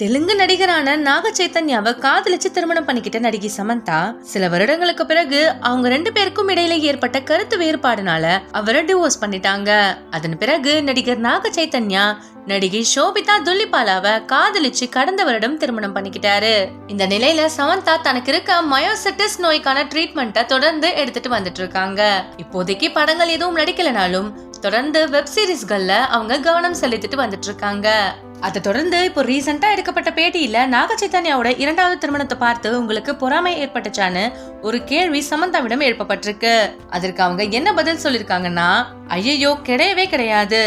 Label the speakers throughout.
Speaker 1: தெலுங்கு நடிகரான நாக சைத்தன்யாவை காதலிச்சு திருமணம் பண்ணிக்கிட்ட நடிகை சமந்தா சில வருடங்களுக்கு பிறகு அவங்க 2 பேருக்கும் இடையில ஏற்பட்ட கருத்து வேறுபாடுனால அவரை டிவோர்ஸ் பண்ணிட்டாங்க. அதன் பிறகு நடிகர் நாக சைத்தன்யா நடிகை ஷோபிதா துல்லிபாலாவை காதலிச்சு கடந்த வருடம் திருமணம் பண்ணிக்கிட்டாரு. இந்த நிலையில சமந்தா தனக்கு இருக்க மயோசிட்டிஸ் நோய்க்கான ட்ரீட்மெண்ட்டை தொடர்ந்து எடுத்துட்டு வந்துட்டு இருக்காங்க. இப்போதைக்கு படங்கள் எதுவும் நடிக்கலனாலும் தொடர்ந்து வெப் சீரிஸ்கள்ல அவங்க கவனம் செலுத்திட்டு வந்துட்டு இருக்காங்க. அதை தொடர்ந்து இப்போ ரீசெண்டா எடுக்கப்பட்ட பேட்டியில நாக சைத்தன்யாவோட 2வது திருமணத்தை பார்த்து உங்களுக்கு பொறாமை ஏற்பட்டுச்சான்னு ஒரு கேள்வி சமந்தாவிடம் எழுப்பப்பட்டிருக்கு. அதற்கு அவங்க என்ன பதில் சொல்லிருக்காங்கன்னா, ஐயோ கிடையவே கிடையாது,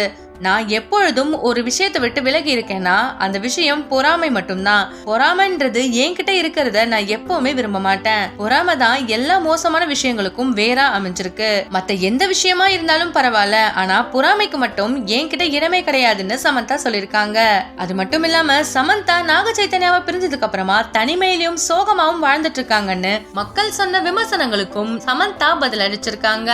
Speaker 1: நான் எப்பொழுதும் ஒரு விஷயத்தை விட்டு விலகி இருக்கேன்னா அந்த விஷயம் பொறாமை மட்டும்தான். பொறாமைன்றது என்கிட்ட இருக்கிறத நான் எப்பவுமே விரும்ப மாட்டேன். பொறாமை தான் எல்லா மோசமான விஷயங்களுக்கும் வேறா அமைஞ்சிருக்கு. மத்த எந்த விஷயமா இருந்தாலும் பரவாயில்ல, ஆனா பொறாமைக்கு மட்டும் என்கிட்ட இடமே கிடையாதுன்னு சமந்தா சொல்லிருக்காங்க. அது மட்டும் இல்லாம சமந்தா நாக சைத்தன்யாவை பிரிஞ்சதுக்கு அப்புறமா தனிமையிலும் சோகமாவும் வாழ்ந்துட்டு இருக்காங்கன்னு மக்கள் சொன்ன விமர்சனங்களுக்கும் சமந்தா பதில் அளிச்சிருக்காங்க.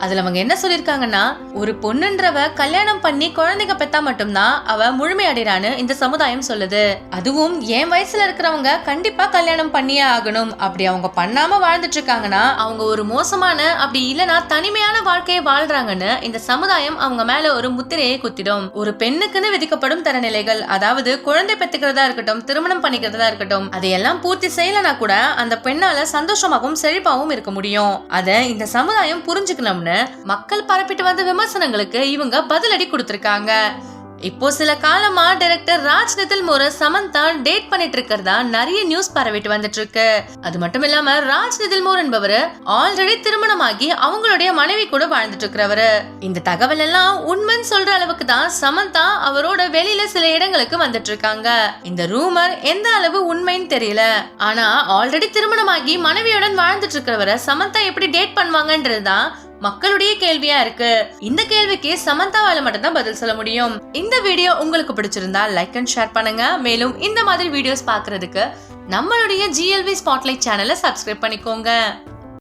Speaker 1: அதுல அவங்க என்ன சொல்லிருக்காங்கன்னா, ஒரு பொண்ணுன்றவ கல்யாணம் பண்ணி குழந்தைங்க பெத்தா மட்டும்தான் அவ முழுமை அடைறான்னு இந்த சமுதாயம் சொல்லுது. அதுவும் என் வயசுல இருக்கிறவங்க கண்டிப்பா கல்யாணம் பண்ணியே ஆகணும். அப்படி அவங்க பண்ணாம வாழ்ந்துட்டு இருக்காங்கன்னா அவங்க ஒரு மோசமான அப்படி இல்லனா தனிமையான வாழ்க்கையை வாழ்றாங்கன்னு இந்த சமுதாயம் அவங்க மேல ஒரு முத்திரையை குத்திடும். ஒரு பெண்ணுக்குன்னு விதிக்கப்படும் தரநிலைகள், அதாவது குழந்தை பெத்துக்கிறதா இருக்கட்டும், திருமணம் பண்ணிக்கிறதா இருக்கட்டும், அதையெல்லாம் பூர்த்தி செய்யலனா கூட அந்த பெண்ணால சந்தோஷமாகவும் செழிப்பாகவும் இருக்க முடியும். அத இந்த சமுதாயம் புரிஞ்சுக்கணும் மக்கள் பரப்பிட்டு வந்த விமர்சனங்களுக்கு இவங்க பதிலடி கொடுத்திருக்காங்க. இப்போ சில காலமா டைரக்டர் ராஜ் நிதில் மோரை சமந்தா டேட் பண்ணிட்டு இருக்கிறதா நிறைய நியூஸ் பரவிட்டு வந்துட்டு இருக்கு. அது மட்டும் இல்லாம ராஜ் நிதில் மோர் என்பவர் ஆல்ரெடி திருமணமாகி அவங்களுடைய மனைவி கூட வாழ்ந்துட்டு இருக்கிறவரு. இந்த தகவல் எல்லாம் உண்மைன்னு சொல்ற அளவுக்கு தான் சமந்தா அவரோட வெளியில சில இடங்களுக்கு வந்துட்டு இருக்காங்க. இந்த ரூமர் எந்த அளவு உண்மைன்னு தெரியல. ஆனா ஆல்ரெடி திருமணமாகி மனைவியுடன் வாழ்ந்துட்டு இருக்கிறவரை சமந்தா எப்படி டேட் பண்ணுவாங்கன்றதுதான் மக்களுடைய கேள்வியா இருக்கு. இந்த கேள்விக்கு சமந்தாவால மட்டும் தான் பதில் சொல்ல முடியும். இந்த வீடியோ உங்களுக்கு பிடிச்சிருந்தா லைக் அண்ட் ஷேர் பண்ணுங்க. மேலும் இந்த மாதிரி வீடியோஸ் பாக்குறதுக்கு நம்மளுடைய GLV ஸ்பாட்லைட் சேனலை சப்ஸ்கிரைப் பண்ணிக்கோங்க.